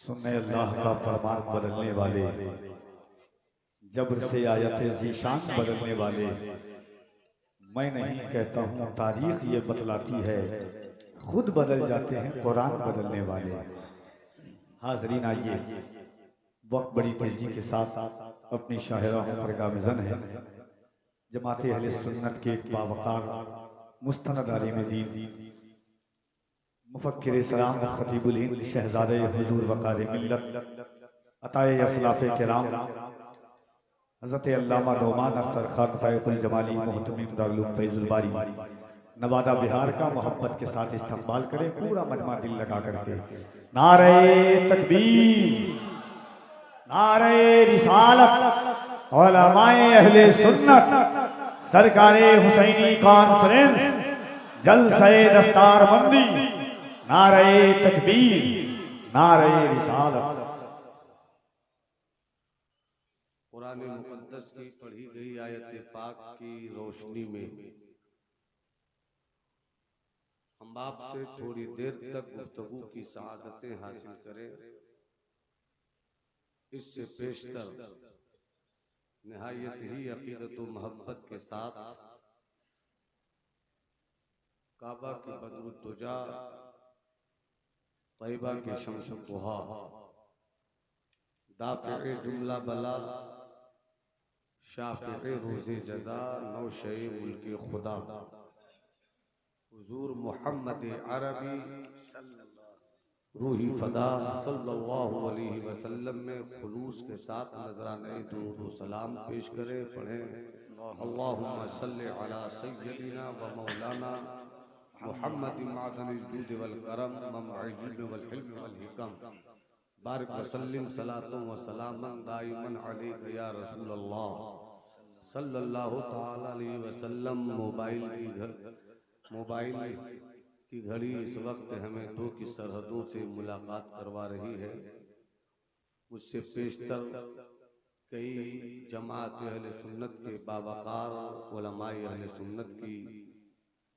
सुन्ने अल्लाह का फरमान बदलने वाले, जबर से आयत ज़ीशान बदलने वाले। मैं नहीं कहता हूँ, तारीख ये बतलाती है, खुद बदल जाते हैं कुरान बदलने वाले। हाज़रीन, आइए वक्त बड़ी तेजी के साथ अपनी शाहराहों पर गामज़न है। जमात अहले सुन्नत के एक बावकार मुस्तनद आलिम दीन, मुफक्किर सलाम खतीबुल हिंद, शहज़ादे हुजूर वक़ार मिल्लत, अताए असलाफ़े किराम, हज़रत अल्लामा नोमान अख्तर खान फ़ैज़ुल जमाली मुहतमिम दारुल फैज़ुल बारी, नवादा बिहार का मोहब्बत के साथ इस्तक़बाल करें पूरा मजमा दिल लगा करके। नारे तकबीर, नारे रिसालत, उलमाए अहले सुन्नत, सरकारे हुसैनी कॉन्फ्रेंस, जलसे दस्तारबंदी, नारे तकबीर, नारे रिसालत। कुरान मुक़द्दस की पढ़ी गई आयत पाक की रोशनी में हम आपसे थोड़ी देर तक गुफ्तगू की सआदतें हासिल करें। इससे पेशतर निहायत ही अकीदत व मोहब्बत के साथ काबा की बदरुद्दुजा, तैयबा के शम्स दुहा, दाफ़िए जुमला बला, शाफ़िए रोज़े जज़ा, नौशे मुल्के खुदा, हुजूर मोहम्मद अरबी रूही फ़दा सल्लल्लाहु अलैहि वसल्लम में खुलूस के साथ नजराने दुरूद व सलाम पेश करें। पढ़ें अल्लाहुम्मा सल्लि अला सय्यदिना व मौलाना मुहम्मद मादनिल जूद वल करम ममइल इल्म वल हिल्म वल हिकम बारिक व सल्लिम सलातुन व सलामन दाइमन अलैका या रसूल अल्लाह सल्लल्लाहु तआला अलैहि वसल्लम। मोबाइल की घड़ी इस वक्त हमें दो की सरहदों से मुलाकात करवा रही है। मुझसे पेशतर कई जमात अहले सुन्नत के बावकार उलमाए अहले सुन्नत की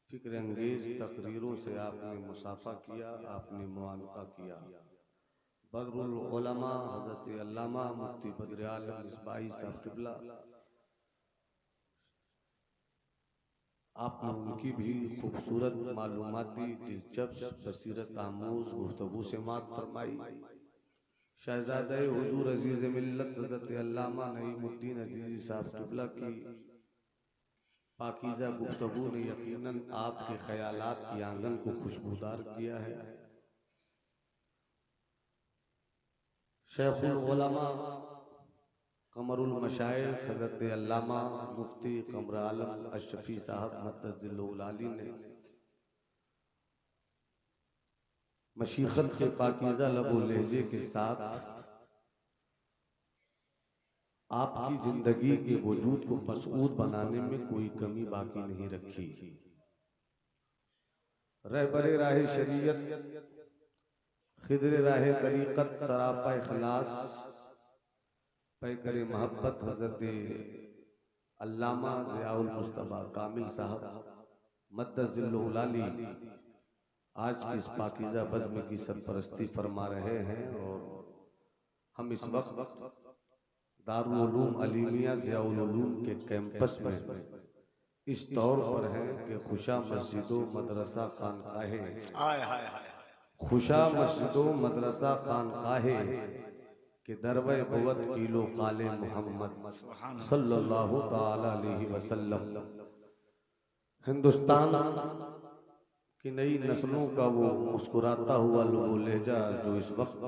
फिक्र अंगेज तकरीरों से आपने मुसाफा किया, आपने मुआनका किया। बदरुल उलमा हज़रत अल्लामा मुफ्ती बद्र आलम मिसबाही साहब क़िबला, आपने उनकी भी खूबसूरत मालूमाती दिलचस्प बसीरत आमूज गुफ्तगू से मात फरमाई। शहजादे हुजूर अजीज मिल्लत हज़रत अल्लामा नईमुद्दीन अजीज़ी साहब क़िबला की पाकीज़ा गुफ्तगू ने यकीनन आपके ख्यालात की आंगन को खुशबूदार किया है। शेखुल उलमा कमरुल मशाइख हज़रत अल्लामा मुफ्ती कमर आलम अशफी साहब मद्दज़िल्लुल आली ने मशीखत के पाकीज़ा लबो लहजे के साथ आपकी जिंदगी के वजूद को मसऊद बनाने में कोई कमी बाकी नहीं रखी। रहबरे राह शरीयत, खिदर राह तरीक़त, सरापा इखलास, पैकरे मोहब्बत हज़रत अल्लामा ज़ियाउल मुस्तफ़ा कामिल साहब मद्दज़िल्लुल आली आज की इस पाकीज़ा बज़्म की सरपरस्ती फरमा रहे हैं। और हम इस वक्त दारुल उलूम अलीमिया ज़ियाउल उलूम के कैंपस में इस तौर पर हैं कि खुशा मस्जिदों मदरसा खानकाहे, खुशा मस्जिदों मदरसा खानकाहे कि दरवे बुवत किलो काले मोहम्मद सल्लल्लाहु ताला अलैहि वसल्लम। हिंदुस्तान की नई नस्लों का वो मुस्कुराता हुआ लुबो लहजा जो इस वक्त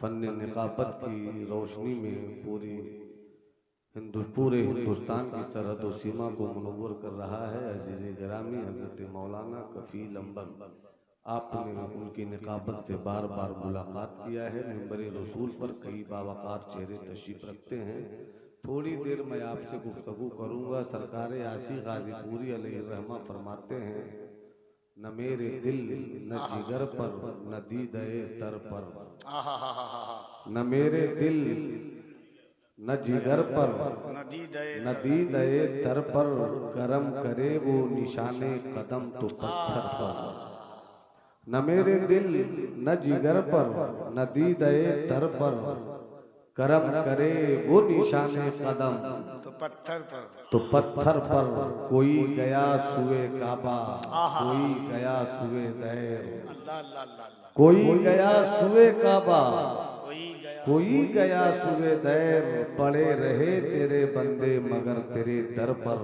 फन निकाबत की रोशनी में पूरे हिंदुस्तान की सरहद व सीमा को मुनव्वर कर रहा है। अजीज़ गिरामी हज़रत मौलाना कफ़ील अंबर, आपने उनकी निकाबत से बार बार मुलाकात किया है। मिंबर रसूल पर कई बावकार चेहरे तशरीफ़ रखते हैं। थोड़ी देर मैं आपसे गुफ्तगू करूँगा। सरकार आशी गाजीपुरी अलैहिर्रहमा फरमाते हैं, न मेरे दिल न जिगर पर न दीदे तर पर, न मेरे दिल न जिगर पर न दीदे तर पर, करम करे वो निशाने कदम तो पत्थर पर। न मेरे दिल न जिगर पर न दीदे तर पर, करम करे वो निशाने कदम तो पत्थर पर कोई गया सुए काबा, कोई गया सुए दैर, कोई गया सुए काबा, कोई गया सुए दैर, पड़े रहे तेरे बंदे मगर तेरे दर पर।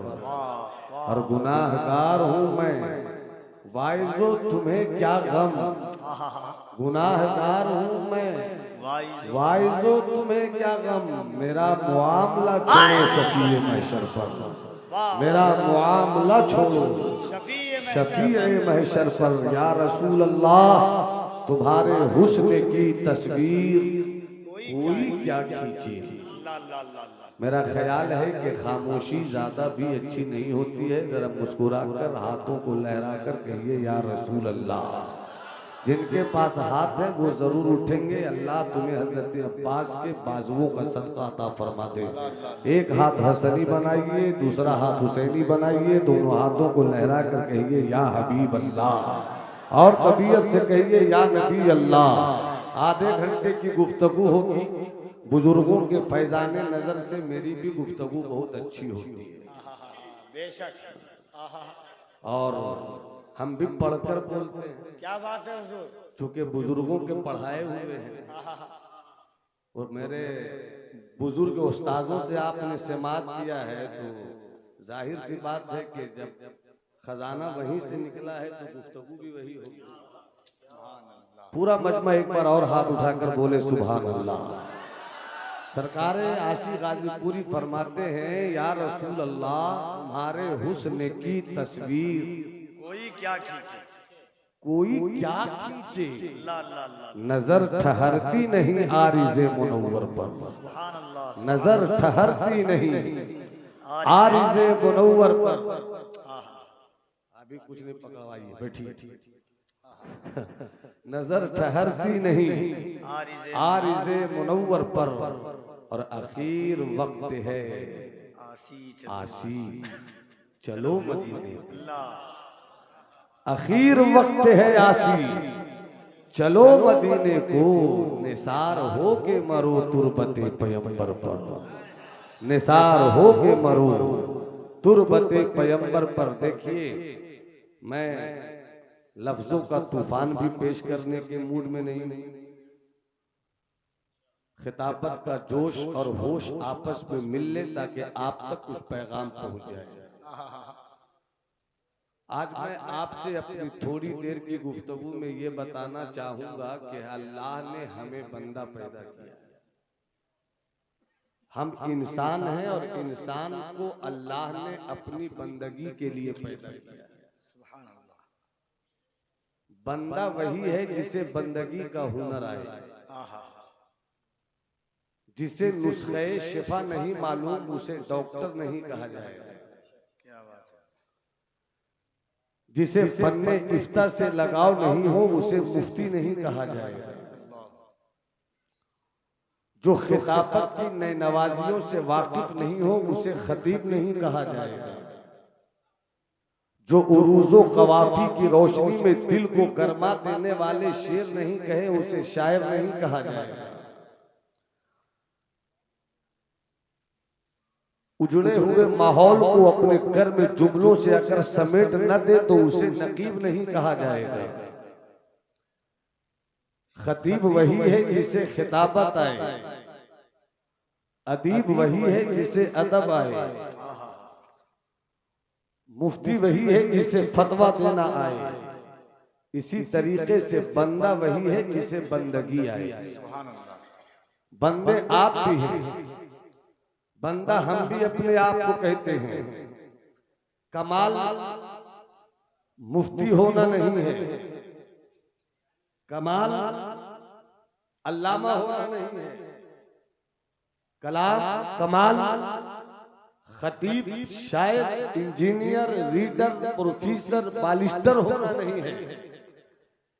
और गुनाहगार हूँ मैं, वाइजो तुम्हें क्या गम, गुनाहगार हूँ मैं, वाइजो तुम्हें क्या गम, मेरा मुआमला छोड़ो शफीए महशर पर, मेरा मुआमला छोड़ो शफीए महशर पर। या रसूल अल्लाह तुम्हारे हुस्न की तस्वीर कोई क्या खींचे। मेरा ख्याल है कि खामोशी ज्यादा भी अच्छी नहीं होती है, जरा मुस्कुरा कर हाथों को लहरा कर कहिए या रसूल अल्लाह। जिनके पास हाथ है वो जरूर उठेंगे। अल्लाह तुम्हें हजरत अब्बास के बाजुओं का सदका अता फरमा दे। एक हाथ हसनी बनाइए, दूसरा हाथ हुसैनी बनाइए, दोनों हाथों को लहरा कर कहिए या हबीब अल्लाह, और तबीयत से कहिए या नबी अल्लाह। आधे घंटे की गुफ्तगू होगी, बुजुर्गों के फैजाने नजर से मेरी भी गुफ्तगू बहुत अच्छी होती है बेशक, और हम भी पढ़कर बोलते हैं। क्या बात है हुजूर, चूंकि बुजुर्गों के पढ़ाए हुए हैं और मेरे बुजुर्ग उस्तादों से आपने समात किया है, तो जाहिर सी बात है कि जब खजाना वहीं से निकला है तो गुफ्तगू भी वही होगी। पूरा मजमा एक बार और हाथ उठाकर बोले सुभान अल्लाह। सरकार आशी गाजीपुरी फरमाते हैं या रसूल अल्लाह तुम्हारे हुस्न की तस्वीर कोई क्या खींचे, कोई क्या खींचे, नजर ठहरती नहीं आरिज़े मुनव्वर पर, नजर ठहरती नहीं आरिज़े मुनव्वर पर। अभी कुछ नहीं पकड़वाइए, बैठिए। नजर ठहरती नहीं आरिज़े मुनव्वर पर, और आखिर वक्त है आसी चलो मदीने, आखिर वक्त है आसी चलो मदीने को, निसार हो के मरो तुरबते पैगंबर पर, निसार हो के मरो तुरबते पैगंबर पर। देखिए मैं लफ्जों का तूफान भी पेश करने के मूड में नहीं, खिताबत का जोश और होश आपस में मिल ले ताकि आप तक उस पैगाम पहुंच जाए। आज मैं आपसे अपनी थोड़ी देर की गुफ्तगू में ये बताना चाहूंगा कि अल्लाह ने हमें बंदा पैदा किया। हम इंसान हैं और इंसान को अल्लाह ने अपनी बंदगी के लिए पैदा किया। बंदा वही है जिसे बंदगी का हुनर आए, जिसे नुस्खे शिफा नहीं मालूम उसे डॉक्टर नहीं कहा जाएगा, जिसे फन्ने इफ्ता से लगाव नहीं हो उसे मुफ्ती नहीं कहा जाएगा, जो खिताबत की नई नवाजियों से वाकिफ नहीं हो उसे खतीब नहीं कहा जाएगा, जो उरूज़ो कवाफी की रोशनी में दिल को गरमा देने वाले शेर नहीं कहे उसे शायर नहीं कहा जाएगा, उजड़े हुए माहौल को अपने घर में जुमलों से अगर समेट न दे तो उसे नकीब नहीं कहा जाएगा। खतीब वही है जिसे खिताबत आए, अदीब वही है जिसे अदब आए, मुफ्ती वही है जिसे फतवा देना आए, इसी तरीके से बंदा वही है जिसे बंदगी आए। बंदे आप भी हैं, बंदा हम भी अपने आप को कहते हैं। कमाल मुफ्ती होना नहीं है, कमाल अल्लामा होना नहीं है, कमाल खतीब शायर इंजीनियर रीडर प्रोफेसर बालिस्टर होना नहीं है।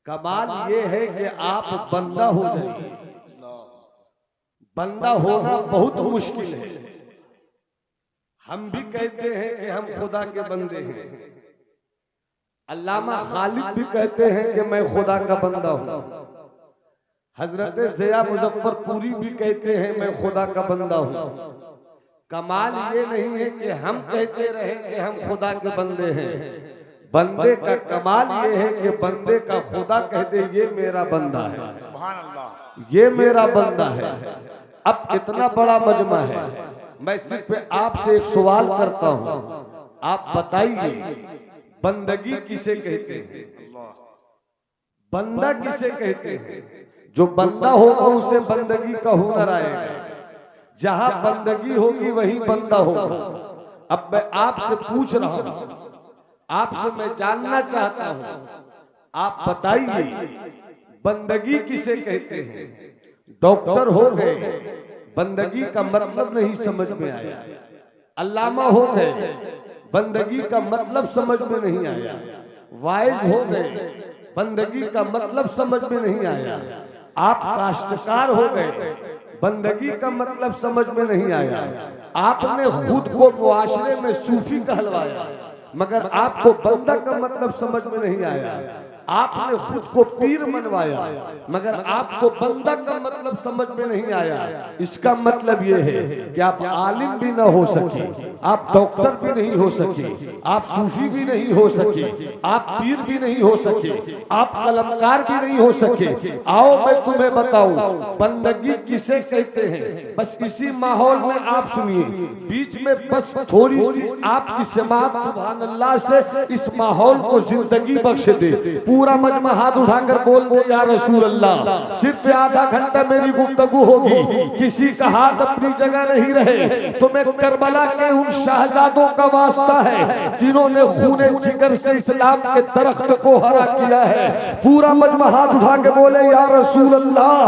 कमाल ये है कि आप बंदा हो जाइए। बंदा होना बहुत मुश्किल है। हम भी कहते हैं कि हम खुदा के बंदे हैं, अल्लामा खालिद भी कहते हैं कि मैं खुदा का बंदा हूँ। हजरत ज़िया मुजफ्फरपुरी भी कहते हैं मैं खुदा का बंदा हूँ। कमाल ये नहीं है कि हम कहते रहे कि हम खुदा के बंदे हैं, बंदे का कमाल ये है कि बंदे का खुदा कह दे ये मेरा बंदा है, सुभान अल्लाह, ये मेरा बंदा है। अब इतना बड़ा मजमा है, मैं सिर्फ आपसे एक सवाल करता हूँ, आप बताइए बंदगी किसे कहते हैं? बंदा किसे कहते हैं? जो बंदा होगा उसे बंदगी का हुनर आएगा, जहां बंदगी होगी वहीं बंदा होगा। अब मैं आपसे पूछ रहा हूं, आपसे मैं जानना चाहता हूं, आप बताइए बंदगी किसे कहते हैं? डॉक्टर हो गए, बंदगी का मतलब नहीं समझ में आया। अल्लामा हो गए, बंदगी का मतलब समझ में नहीं आया। वाइज हो गए, बंदगी का मतलब समझ में नहीं आया। आप काश्तकार हो गए, बंदगी का मतलब समझ में नहीं आया। आपने खुद को मुआशरे में सूफी कहलवाया, मगर आपको बंदा का मतलब समझ में नहीं आया। आपने खुद को पीर मनवाया, मगर आपको बंदा का मतलब समझ में नहीं आया। इसका मतलब यह है कि आप आलिम भी ना हो सके, आप डॉक्टर भी नहीं हो सके, आप सूफी भी नहीं हो सके, आप पीर भी नहीं हो सके, आप कलमकार भी नहीं हो सके। आओ मैं तुम्हें बताऊं बंदगी किसे कहते हैं। बस इसी माहौल में आप सुनिए, बीच में बस थोड़ी सी आपकी समात सुभान अल्लाह से इस माहौल को जिंदगी बख्श दे। पूरा मजमा हाथ उठाकर बोल दे या रसूल अल्लाह। सिर्फ आधा घंटा मेरी गुफ्तगू होगी, किसी का हाथ अपनी जगह नहीं रहे। तुम्हें करबला के उन शहजादों का वास्ता है जिन्होंने खूने जिगर से इस्लाम के दरख्त को हरा किया है। पूरा मजमा हाथ उठा के बोले या रसूल अल्लाह,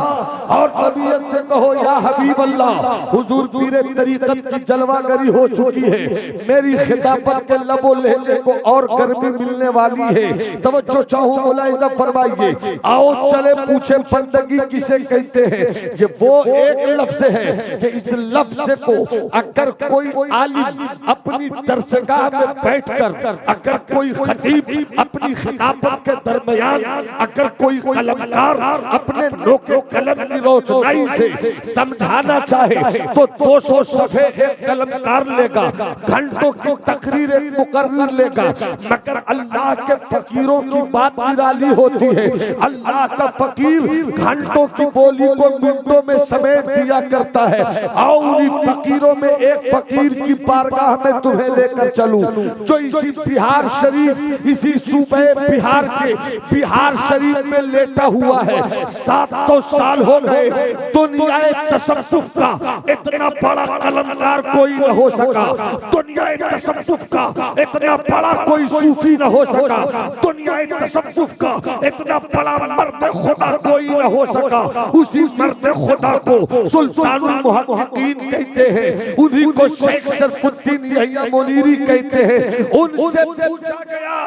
और तबीयत से कहो या हबीब अल्लाह। हुजूर पीरे तरीकत की जलवागरी हो चुकी है, मेरी खिताबत के लबो लहजे को और गर्मी मिलने वाली है। तवज्जो चाहूं मुलाहिजा फरमाइए। आओ चले पूछे बंदगी किसे कहते हैं। ये वो एक लफ्ज है कि इस लफ्ज को अगर कोई आलिम अपनी दरसगाह में बैठकर, अगर कोई खतीब अपनी खिताबत के दरमियान, अगर कोई कलमकार अपने नोके कलम की रोशनाई से समझाना चाहे तो 200 सफ़े एक कलमकार लेगा, घंटों की तकरीर एक मुकर्रिर लेगा। मगर अल्लाह के फकीरों की बात निराली होती है। अल्लाह का फकीर घंटों की बोली को मिनटों में समेट दिया करता है। आओ उन्हीं फकीरों में एक फकीर की बारगाह में तुम्हें लेकर चलूं, जो इसी बिहार शरीफ, इसी सूबे बिहार के बिहार शरीफ में लेटा हुआ है। 700 साल हो गए, दुनियाए तसव्वुफ का इतना बड़ा कलमकार कोई न हो सका, दुनियाए तसव्वुफ का इतना बड़ा कोई सूफी न हो सका, दुनियाए तसव्वुफ का इतना बड़ा मर्द खुदा कोई न हो सका। उसी मर्द खुदा को सुल्तानुल मुहक्किकीन कहते हैं, उन्हीं को शेख शरफुद्दीन यहिया मुनीरी कहते हैं। उनसे पूछा गया,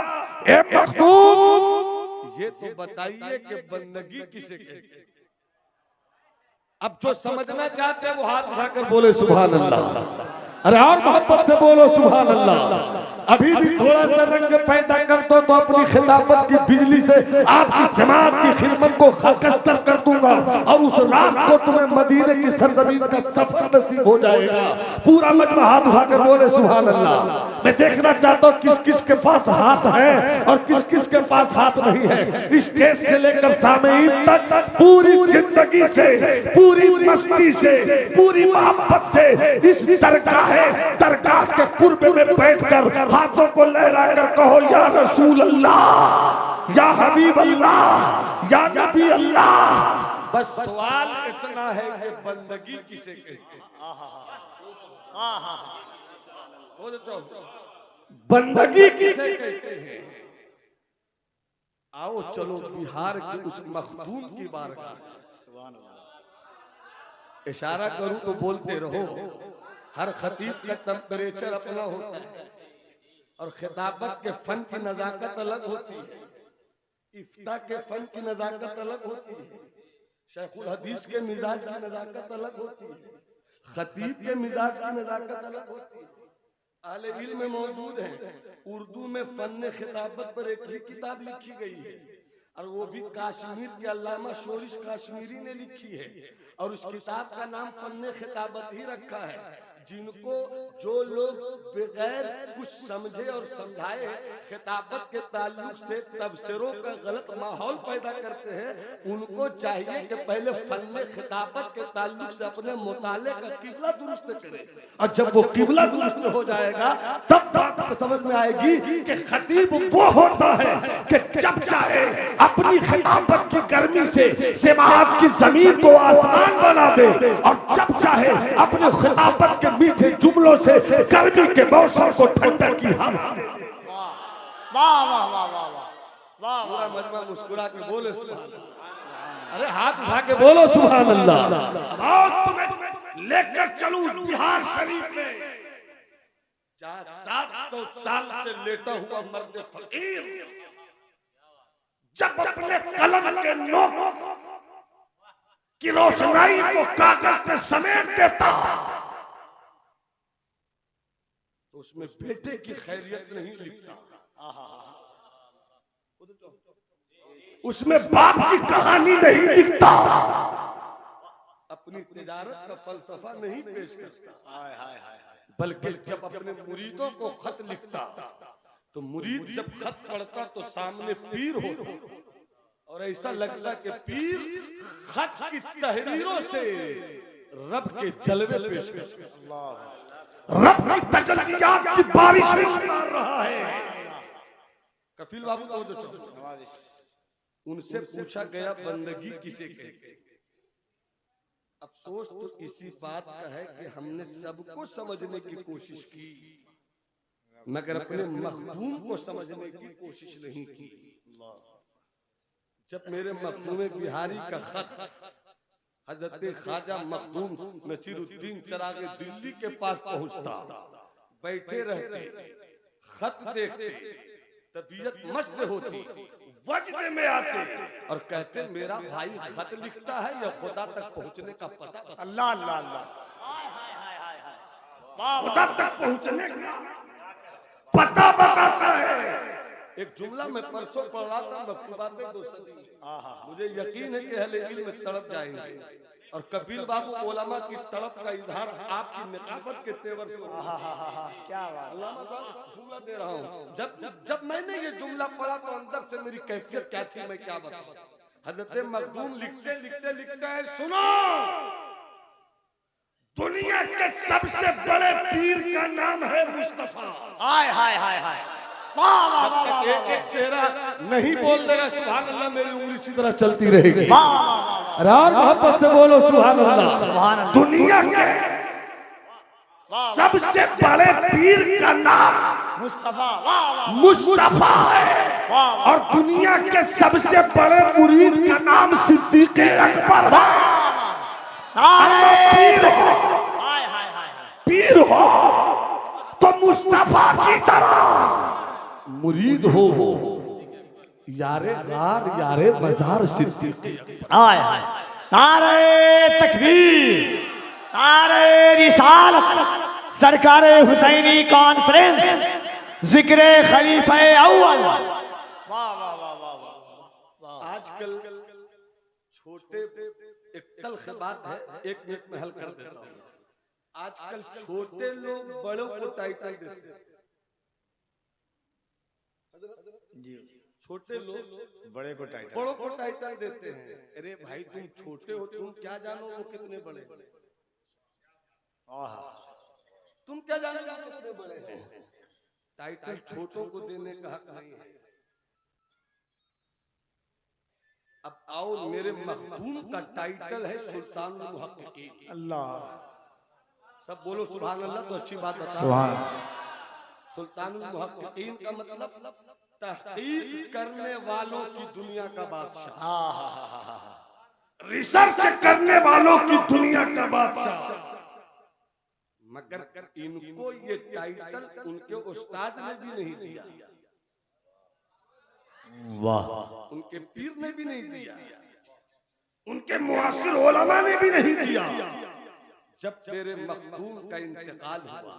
ए मखदूम ये तो बताइए कि बंदगी किसे कहते हैं। अब जो समझना चाहते हैं वो हाथ उठाकर बोले सुभान अल्लाह। अरे और मोहब्बत से बोलो सुभान अल्लाह। अभी भी थोड़ा सा रंग पैदा कर दो तो अपनी खिताबत की बिजली से आपकी समाज की खिदमत को खलकस्तर कर दूंगा, और उस रात को तुम्हें मदीने की सरजमीन का सफर नसीब हो जाएगा। पूरा मजमा हाथ उठाकर बोले सुभान अल्लाह। मैं देखना चाहता हूँ किस किस के पास हाथ है और किस किस के पास हाथ नहीं है। स्टेज से लेकर सामईन तक पूरी जिंदगी से, पूरी मस्ती से, पूरी मोहब्बत से इस दरगाह के कुर्ब में बैठकर हाथों को लहरा कर कहो या रसूल अल्लाह, या हबीब अल्लाह, या नबी अल्लाह। बस सवाल इतना है कि बंदगी किसे कहते हैं। बंदगी किसे कहते हैं। आओ चलो बिहार के उस मखदूम की बारगाह। इशारा करूं तो बोलते रहो। हर खतीब का टेम्परेचर अपना होता है और खिताबत के फन की नजाकत अलग होती है, इफ्ता के फन की नजाकत अलग होती है, शेखुल हदीस के मिजाज की नजाकत अलग होती है, खतीब के मिजाज की नजाकत अलग होती है। अहले इल्म में मौजूद है। उर्दू में फन्ने खिताबत पर एक ही किताब लिखी गई है और वो भी कश्मीर के अल्लामा शोरिश कश्मीरी ने लिखी है और उस किताब का नाम फन्ने खिताबत ही रखा है। जिनको जो लोग बगैर कुछ समझे और समझाए खिताबत के ताल्लुक से तबसरों का गलत माहौल पैदा करते हैं, उनको चाहिए कि पहले फन्ने खिताबत के ताल्लुक से अपने मुताले का किबला दुरुस्त करें और जब वो किबला दुरुस्त हो जाएगा तब बात को समझ में आएगी कि खतीब वो होता है कि जब चाहे अपनी खिताबत की गर्मी से समाअत की जमीन को आसमान बना दे और जब चाहे अपनी खिताबत के मीठे जुमलों से गर्मी के मौसम को ठंडा की हवा दे। वाह वाह वाह वाह वाह पूरा मजमा मुस्कुरा के बोले सुभान अल्लाह। अरे हाथ उठा के बोलो सुभान अल्लाह। अब तुम्हें लेकर चलूं बिहार शरीफ में जहां 700 साल से लेटा हुआ मर्द फकीर जब अपने कलम के नोक की रोशनाई को कागज पे समेट देता तो उसमें बेटे की खैरियत नहीं लिखता, उसमें बाप की कहानी नहीं लिखता, अपनी तिजारत का फलसफा नहीं पेश करता, बल्कि जब अपने मुरीदों को खत लिखता तो मुरीद जब खत पढ़ता तो सामने पीर होता और ऐसा लगता कि पीर खत की तहरीरों से रब के जलवे पेश करता, रब की तजल्लियात की बारिशें उतार रहा है। कफील बाबू तो जो उनसे पूछा गया बंदगी किसे कहते। अफसोस तो इसी बात का है कि हमने सबको समझने की कोशिश की मगर अपने मखदूम को समझने की कोशिश नहीं की। जब मेरे मखदूम बिहारी का खत हजरत ख्वाजा मखदूम नसीरुद्दीन चिराग दिल्ली के पास पहुंचता, बैठे रहते, खत देखते, तबीयत मस्त होती, वजद में आते और कहते मेरा भाई खत लिखता है या खुदा तक पहुंचने का पता। अल्लाह अल्लाह अल्लाह खुदा तक पहुंचने का पता बताता है। एक जुमला मैं परसों पढ़ रहा था मकतूबात दो सदी, मुझे यकीन है कि अहले इल्म में तड़प जाएंगे और कफील बाबू उलमा की तड़प का इजहार आपकी निकाबत के तेवर से क्या बात। उलमा साहब जुमला दे रहा हूँ। जब मैंने ये जुमला पढ़ा तो अंदर से मेरी कैफियत क्या थी मैं क्या बताऊं। हजरत मखदूम लिखते लिखते लिखते हैं, सुनो दुनिया के सबसे बड़े पीर का नाम है मुस्तफा। हाय हाय हाय हाय वाह वाह वाह वाह वाह एक चेहरा नहीं बोल देगा सुभान अल्लाह मेरी उंगली इसी तरह चलती रहेगी। वाह वाह वाह रार मोहब्बत से बोलो सुभान अल्लाह। सुभान अल्लाह। दुनिया के सबसे बड़े पीर का नाम मुस्तफा वाह वाह मुस्तफा है वाह और दुनिया के सबसे बड़े मुरीद का नाम सिद्दीक अकबर है। नारे पीर हो, हाय हाय हाय पीर हो तो मुस्तफा की तरह मुरीद हो यारे गार यारे मजार सिद्दीक। हाय हाय नारे तकबीर नारे रिसालत सरकारे हुसैनी कॉन्फ्रेंस जिक्रे खलीफा अव्वल। वाह वाह वाह वाह वाह। आजकल छोटे एक तल्ख बात है, एक मिनट में हल कर देता हूँ। आजकल छोटे लोग बड़ों को टाइटल देते हैं। छोटे लोग बड़े को टाइटल बड़ों को टाइटल देते हैं। अरे भाई तुम छोटे हो, तुम क्या जानो वो कितने बड़े, तुम क्या जानो वो कितने बड़े हैं। टाइटल छोटों को देने का हक नहीं है। अब आओ मेरे मखदूम का टाइटल है सुल्तानुल मुहक्किकीन। अल्लाह सब बोलो सुभान अल्लाह तो अच्छी बात बता। सुभान सुल्तानुल मुहक्किकीन का मतलब तहकीक करने वालों की दुनिया का बादशाह, रिसर्च करने वालों की दुनिया का बादशाह। मगर इनको ये टाइटल उनके उस्ताद ने भी नहीं दिया, वाह उनके पीर ने भी नहीं दिया, उनके मुआसिर उलमा ने भी नहीं दिया। जब मेरे मखदूम का इंतकाल हुआ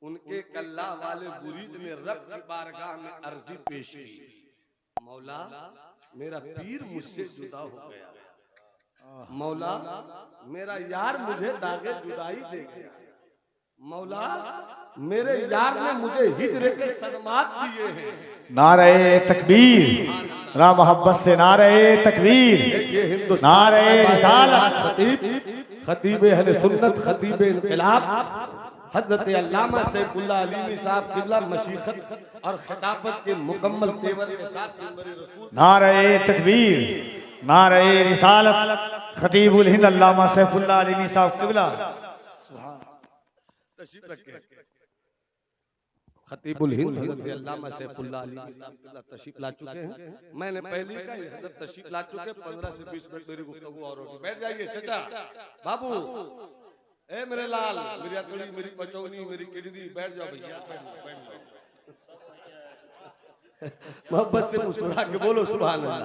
उनके कल्ला वाले मुरीद ने रब की बारगाह में अर्जी पेश की, मौला मेरा पीर मुझसे जुदा हो गया, मौला मेरा यार मुझे दागे जुदाई दे गया, मौला मेरे यार ने मुझे हिजर के सदमात दिए हैं। नारे तकबीर, रा मोहब्बत से नारे तकबीर, नारे रिसालत। खतीब अहले सुन्नत, खतीब इनकलाब हजरत अल्लामा सैफुल्लाह अलीमी साहब किबला मशीखत और खिताबत के मुकम्मल तेवर के साथ नारे तकबीर, नारे रिसालत, खतीबुल हिंद अल्लामा सैफुल्लाह अलीमी साहब किबला तशरीफ रखें। खतीबुल हिंद हजरत अल्लामा सैफुल्लाह अलीमी साहब किबला तशरीफ ला चुके हैं। मैंने पहले का हजरत तशरीफ ला चुके, 15 से 20 मिनट मेरी गुफ्तगू और होगी। बैठ जाइए चाचा, बाबू, ए मेरे लाल, मेरी अतड़ी, मेरी पचौनी, मेरी किडनी, बैठ जाओ भैया, बैठ जाओ। मोहब्बत से मुस्कुरा के बोलो सुभान अल्लाह।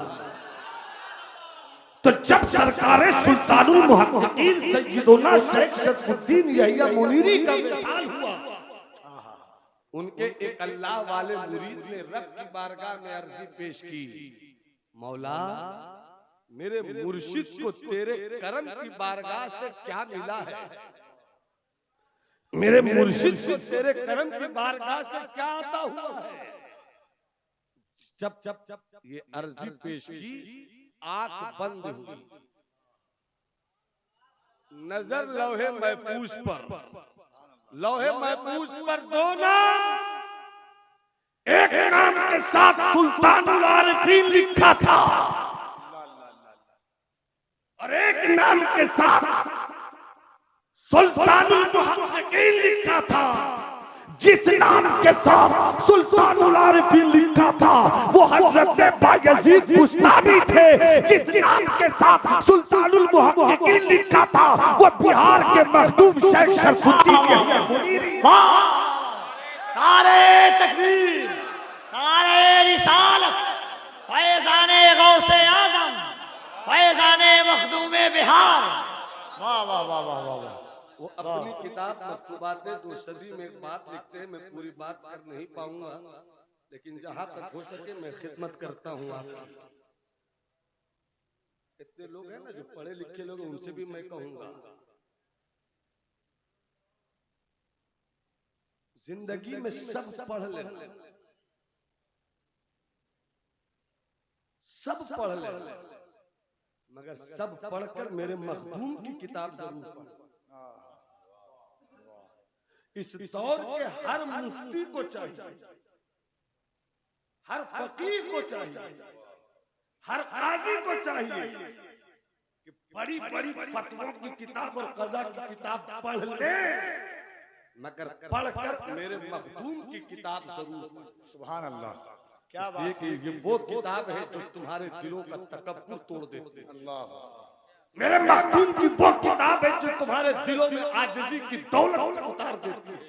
तो जब सरकारे सुल्तानुल मुहक्किकीन सय्यदुना शेख शरफुद्दीन यहिया मुनीरी का विसाल हुआ, उनके एक अल्लाह वाले मुरीद ने रब की बारगाह में अर्जी पेश की, मौला मेरे मुर्शिद को तेरे करम की बारगाह से क्या मिला है, मेरे मुर्शिद को तेरे करम की बारगाह से क्या आता हुआ है। जब जब जब ये अर्जी पेश की, आंख बंद हुई, नजर लौहे महफूज पर, लौहे महफूज पर दो नाम, एक नाम के साथ सुल्तानुल आरिफीन लिखा था और एक नाम के साथ सुल्तानुल मुहक्किकीन लिखा था। जिस नाम के साथ सुल्तानुल आरिफीन लिखा था वो हजरत बायजीद बुस्तामी थे, जिस नाम के साथ सुल्तानुल मुहक्किकीन लिखा था वो बिहार के मखदूम शेख शरफुद्दीन मुनीरी। नारे तकबीर, नारे रिसालत, फैज़ाने गौसे आज़म, फैज़ाने मखदूमे बिहार। वाह वाह वाह वाह वाह। वो अपनी किताब मकतूबाते 2 सदी में एक बात लिखते हैं, मैं पूरी बात कर नहीं पाऊंगा, लेकिन जहां तक हो सके मैं खिदमत करता हूं आपकी। इतने लोग हैं ना जो पढ़े लिखे लोग, उनसे भी मैं कहूंगा, जिंदगी में सब पढ़ ले, सब पढ़ ले, मगर सब पढ़कर मेरे मखदूम की किताब जरूर पढ़। इस दौर के हर मुफ्ती को चाहिए, हर फकीह को चाहिए, हर काजी को चाहिए कि बड़ी बड़ी फतवों की किताब और कज़ा की किताब पढ़ ले, मगर पढ़कर मेरे मखदूम की किताब जरूर पढ़। सुभान अल्लाह, क्या बात है। ये वो किताब है जो तुम्हारे दिलों का तकब्बुर तोड़ देती है। अल्लाह, मेरे मखदूम की वो किताब है जो तुम्हारे दिलों में आजिज़ी की दौलत उतार देती है।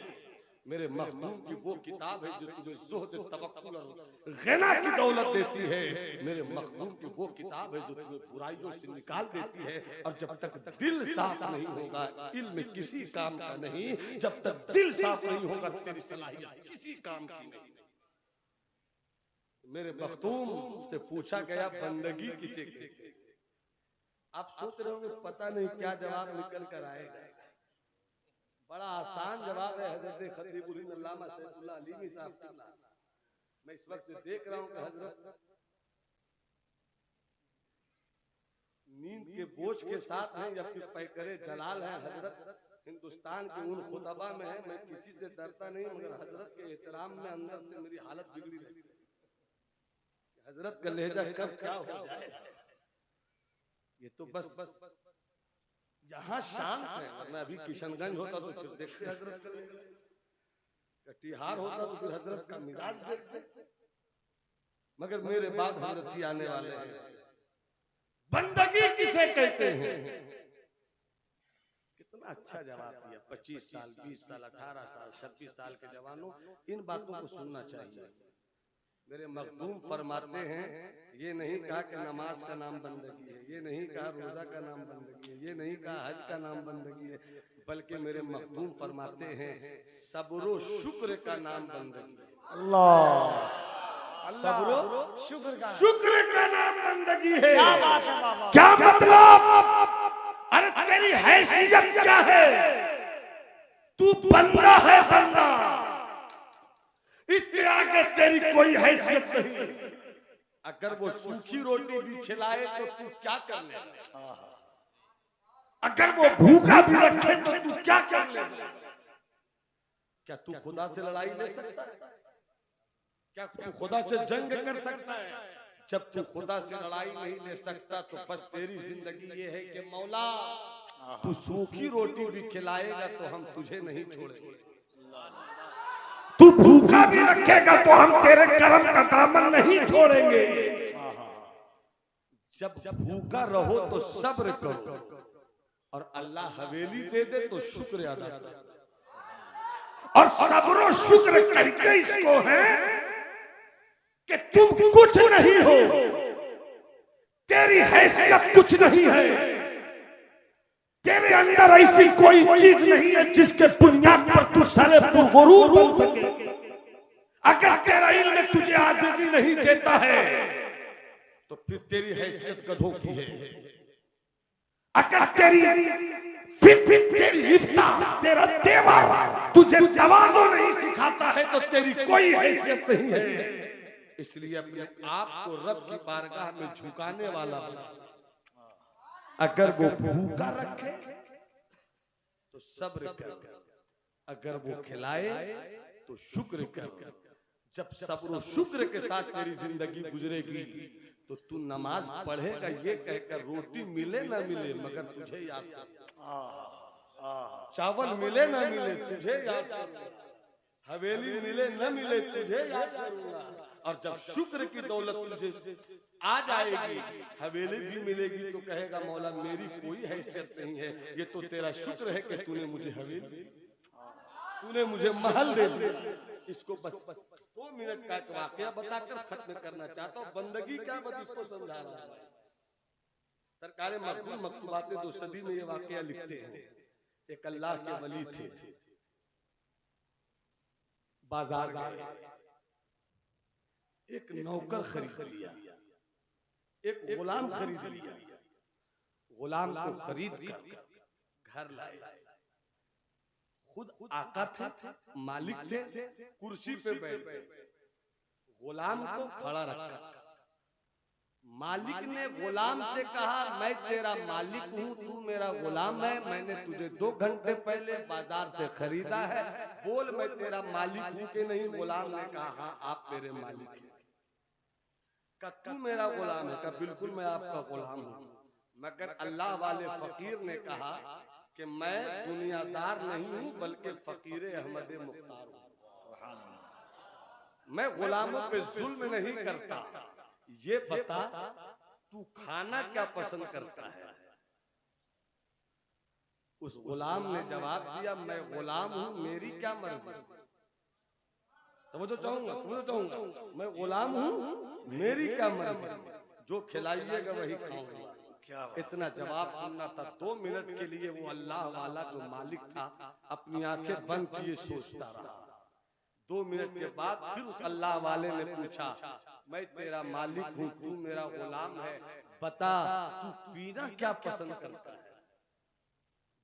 मेरे मखदूम की वो किताब है जो तुम्हें ज़ुहद, तवक्कुल और ग़िना की दौलत देती है। मेरे मखदूम की वो किताब है जो तुम्हें बुराइयों से निकाल देती है। और जब तक दिल साफ नहीं होगा इल्म किसी काम का नहीं, जब तक दिल साफ नहीं होगा तेरी सलाहियत किसी काम की नहीं। मेरे मखदूम से पूछा गया बंदगी किसे कहते हैं? आप सोच रहे होंगे पता नहीं क्या जवाब निकल कर आएगा। बड़ा आसान जवाब है हजरत खतीबुल हिंद अल्लामा सैफुल्लाह अलीमी साहब का। मैं इस वक्त देख रहा हूं कि हजरत नींद के बोझ के साथ हैं या फिर पैकरे जलाल हैं। हजरत हिंदुस्तान के उन खुतबा में है, मैं किसी से डरता नहीं, मगर हजरत के एहतराम में अंदर से मेरी हालत बिगड़ी रहती है। हजरत का लहजा कब क्या हो जाए, ये तो बस यहाँ शांत है, वरना अभी किशनगंज होता तो फिर देखते हजरत का, कटिहार होता तो फिर हजरत का मिजाज देखते। मगर मेरे बाद हजरत ही आने वाले हैं। बंदगी किसे कहते हैं? कितना अच्छा जवाब दिया। 25 साल, 20 साल, 18 साल, 26 साल के जवानों, इन बातों को सुनना चाहिए। मेरे मखदूम फरमाते हैं, ये नहीं कहा कि नमाज का नाम बंदगी है, ये नहीं कहा रोजा का नाम बंदगी है, ये नहीं कहा हज का नाम बंदगी है, बल्कि मेरे मखदूम फरमाते हैं सब्रो शुक्र का नाम बंदगी है। अल्लाह सब्रो शुक्र का नाम बंदगी है। क्या बात है बाबा, क्या मतलब? अरे तेरी हैसियत क्या है? तू बंदा है, बंदा। इससे आगे तेरी कोई हैसियत नहीं। अगर वो सूखी रोटी भी खिलाए तो तू क्या कर ले? अगर वो भूखा भी रखे तो तू क्या कर ले? क्या तू खुदा से लड़ाई ले सकता है? क्या तू खुदा से जंग कर सकता है? जब तू खुदा से लड़ाई नहीं ले सकता तो बस तेरी जिंदगी ये है कि मौला तू सूखी रोटी भी खिलाएगा तो हम तुझे नहीं छोड़ेंगे, तू भूखा भी रखेगा तो हम तेरे करम का दामन नहीं छोड़ेंगे। जब भूखा रहो तो सब्र करो और अल्लाह हवेली दे दे तो शुक्र अदा करो। और सब्र और शुक्र कहते इसको है कि तुम कुछ नहीं हो, तेरी हैसियत कुछ नहीं है, तेरे अंदर ऐसी कोई चीज नहीं है जिसके बुनियाद पर तू सारे पुरगुरूर बन सके। अगर तेरा इल्म तुझे आज़ादी नहीं देता है तो फिर तेरी हैसियत गधों की है। अगर तेरी इफ्ता, तेरा तेवर तुझे नवाजो नहीं सिखाता है तो तेरी कोई हैसियत नहीं है। इसलिए अपने आप को रब की बारगाह में झुकाने वाला बना। अगर वो भूखा रखे तो सब्र कर, अगर वो खिलाए तो शुक्र कर। जब सब्र शुक्र के साथ तेरी जिंदगी गुजरेगी तो तू नमाज पढ़ेगा ये कहकर रोटी मिले ना मिले मगर तुझे याद करूंगा, चावल मिले ना मिले तुझे याद करूंगा, हवेली मिले न मिले तुझे याद करूंगा। और जब शुक्र की दौलत तुझे आ जाएगी, हवेली भी मिलेगी तो कहेगा मौला मेरी कोई हैसियत नहीं है, ये तो तेरा शुक्र है कि तूने मुझे हवेली, तूने मुझे महल दे दिया। इसको बस 2 मिनट का एक वाकया बताकर खत्म करना चाहता हूँ। बंदगी क्या बस इसको समझा रहा हूँ। सरकार मखदूम मकतूबात 2 सदी में ये वाकया लिखते हैं। एक अल्लाह के वली थे, बाजार गए, एक नौकर खरीद लिया, एक गुलाम खरीद लिया। गुलाम को खरीद कर घर लाए, खुद आका थे, मालिक थे, कुर्सी पे बैठे, गुलाम को खड़ा रखा। मालिक ने गुलाम से कहा मैं तेरा मालिक हूँ, तू मेरा गुलाम है, मैंने तुझे 2 घंटे पहले बाजार से खरीदा है, बोल मैं तेरा मालिक हूँ कि नहीं? गुलाम ने कहा हाँ आप मेरे मालिक हैं। का तू मेरा गुलाम है? का बिल्कुल मैं आपका गुलाम हूँ, मगर अल्लाह वाले फकीर ने कहा कि मैं दुनियादार नहीं हूँ बल्कि फकीर अहमद मुख्तार हूँ, मैं गुलामों पे जुल्म नहीं करता। ये बता तू खाना क्या पसंद करता है? उस गुलाम ने जवाब दिया मैं गुलाम हूँ, मेरी क्या मर्जी। समझो चाहूंगा मैं गुलाम हूँ, मेरी क्या मर्जी, जो खिलाइएगा वही खाऊंगा। इतना जवाब सुनना था। 2 मिनट के लिए वो अल्लाह वाला जो मालिक था अपनी आंखें बंद किए सोचता रहा। 2 मिनट के बाद फिर उस अल्लाह वाले ने पूछा मैं तेरा मालिक हूँ, तू मेरा गुलाम है, बता तू पीना क्या पसंद करता है?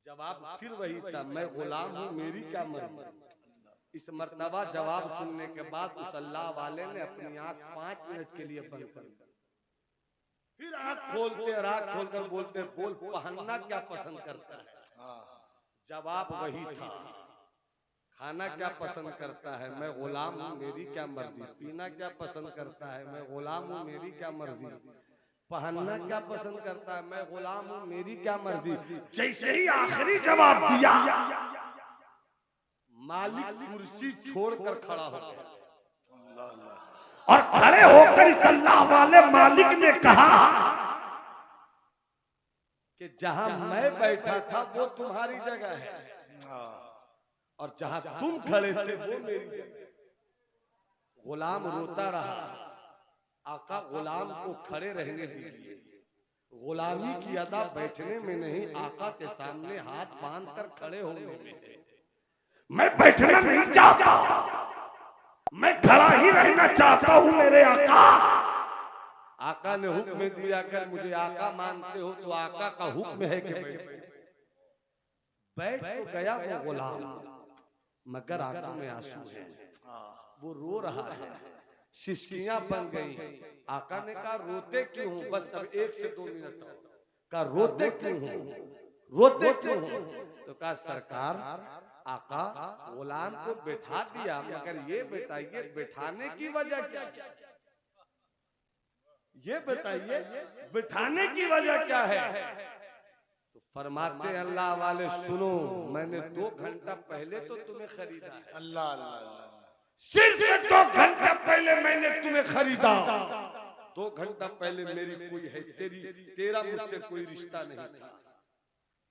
जवाब फिर वही था मैं गुलाम हूँ, मेरी क्या मर्जी। इस मर्तबा जवाब सुनने के बाद उस अल्लाह वाले ने अपनी आंख 5 मिनट के लिए बंद कर दी। फिर आंख खोलते और आंख खोलकर बोलते बोल पहनना क्या पसंद करता है? जवाब वही था। खाना क्या पसंद करता है? मैं गुलाम हूँ, मेरी क्या मर्जी। पीना क्या पसंद करता है? मैं गुलाम हूँ, मेरी क्या मर्जी। पहनना क्या पसंद करता है? मैं गुलाम हूँ, मेरी क्या मर्जी। जैसे ही आखिरी जवाब दिया मालिक कुर्सी छोड़कर खड़ा हो गया और खड़े होकर इस अल्लाह वाले मालिक ने कहा कि जहां मैं बैठा था वो तुम्हारी जगह है और जहां तुम खड़े थे वो मेरी जगह। गुलाम रोता रहा, आका गुलाम को खड़े रहने दीजिए। गुलामी की अदा बैठने में नहीं, आका के सामने हाथ बांध कर खड़े होने में। मैं बैठना नहीं चाहता, मैं खड़ा ही रहना चाहता हूं मेरे आका। आका ने हुक्म दिया, कर मुझे आका मानते हो तो आका का हुक्म है कि बैठ तो गया वो गुलाम, मगर आंखों में आंसू है, वो रो रहा है, शिशियां बन गई। आका ने कहा रोते क्यों हूं, बस अब 1 से 2 मिनट। कहा रोते क्यों हूं, रोते क्यों हूं? तो कहा सरकार, आका गुलाम को बैठा दिया, मगर ये बताइए बैठाने की वजह क्या है? ये बताइए बैठाने की वजह क्या है? तो फरमाते अल्लाह वाले सुनो, मैंने 2 घंटा पहले तो तुम्हें खरीदा है। अल्लाह अल्लाह, सिर्फ 2 घंटा पहले मैंने तुम्हें खरीदा। 2 घंटा पहले मेरी कोई है, तेरा मुझसे कोई रिश्ता नहीं था।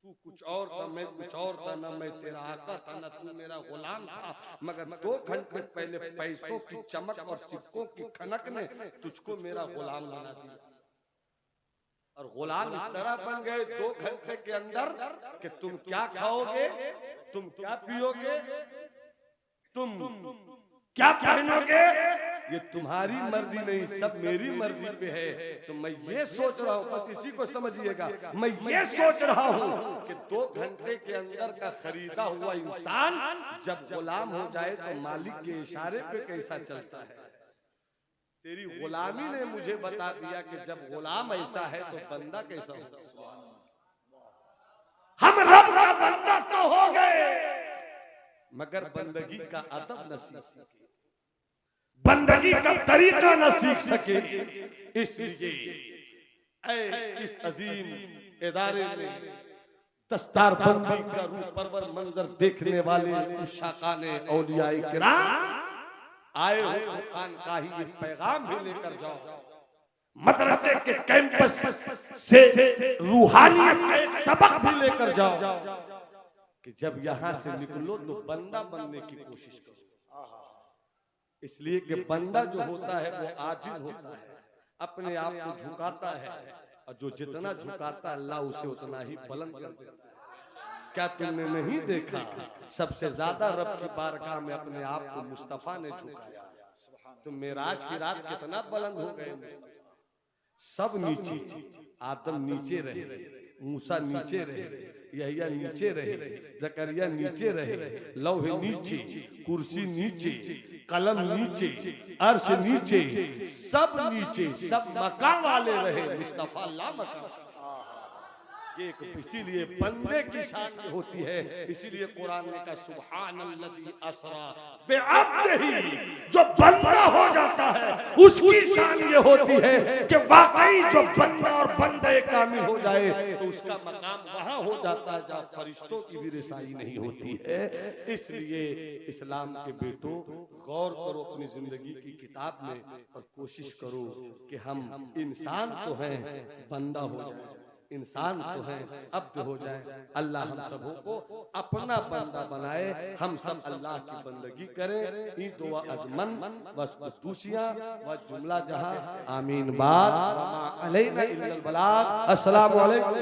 तू कुछ और था, मैं कुछ और था, ना मैं तेरा आका था, ना तू मेरा गुलाम था। मगर 2 घंटे पहले पैसों की चमक और सिक्कों की खनक ने तुझको मेरा गुलाम बना दिया। और गुलाम इस तरह बन गए 2 घंटे के अंदर कि तुम क्या खाओगे, तुम क्या पियोगे, तुम क्या पहनोगे, ये तुम्हारी मर्जी नहीं, सब मेरी मर्जी पे है। तो मैं ये सोच रहा हूँ, बस इसी को समझिएगा, मैं ये सोच रहा हूँ कि 2 घंटे के अंदर का खरीदा हुआ इंसान जब गुलाम हो जाए तो मालिक के इशारे पे कैसा चलता है। तेरी गुलामी ने मुझे बता दिया कि जब गुलाम ऐसा है तो बंदा कैसा होगा। हम रब का बंदा तो हो गए, मगर बंदगी का अदब न सीख सके, बंदगी का तरीका न सीख सके। इसलिए इस अजीम इदारे में दस्तारबंदी का रूप परवर मंजर देखने वाले उस शाकाने औलियाए किराम आए हो खानकाही ये पैगाम भी लेकर जाओ, मदरसे के कैंपस से रूहानियत का एक सबक भी लेकर जाओ कि जब यहाँ से निकलो तो बंदा बनने की कोशिश करो। इसलिए कि बंदा जो होता है वो आजिज होता है, अपने आप को झुकाता है, और जो जितना झुकाता अल्लाह उसे उतना ही बुलंद कर देता है। क्या तुमने नहीं देखा सबसे ज्यादा रब की बारगाह में अपने आप को मुस्तफा ने झुकाया। तो मेराज की रात कितना बुलंद हो गए, सब नीचे, आदम नीचे रहे, मूसा नीचे रहे, यहिया नीचे रहे, जकरिया नीचे रहे, लौह नीचे, कुर्सी नीचे, कलम नीचे, अर्श नीचे, सब नीचे, सब मकाम वाले रहे, मुस्तफा ला मकाम। इसीलिए बंदे की शान होती है, इसीलिए कुरान ने कहा सुब्हानल्लज़ी असरा बिअब्दिही, जो बंदा हो जाता है उसकी शान ये होती है कि वाकई जो बंदा और बंदे कामिल हो जाए तो उसका मकाम वहां हो जाता है जहां फरिश्तों की भी रिसाई नहीं होती है। इसलिए इस्लाम के बेटों गौर करो अपनी जिंदगी की किताब में और कोशिश करो कि हम इंसान तो हैं, बंदा हो जाए, इंसान तो है अब्द हो जाए। अल्लाह हम सबों को अपना बंदा बनाए, हम सब अल्लाह की बंदगी करें। ईद व अज़मन बस खुशियां व जुमला जहां आमीन। बाद अलैना इल्लल बलाग। अस्सलामु अलैकुम।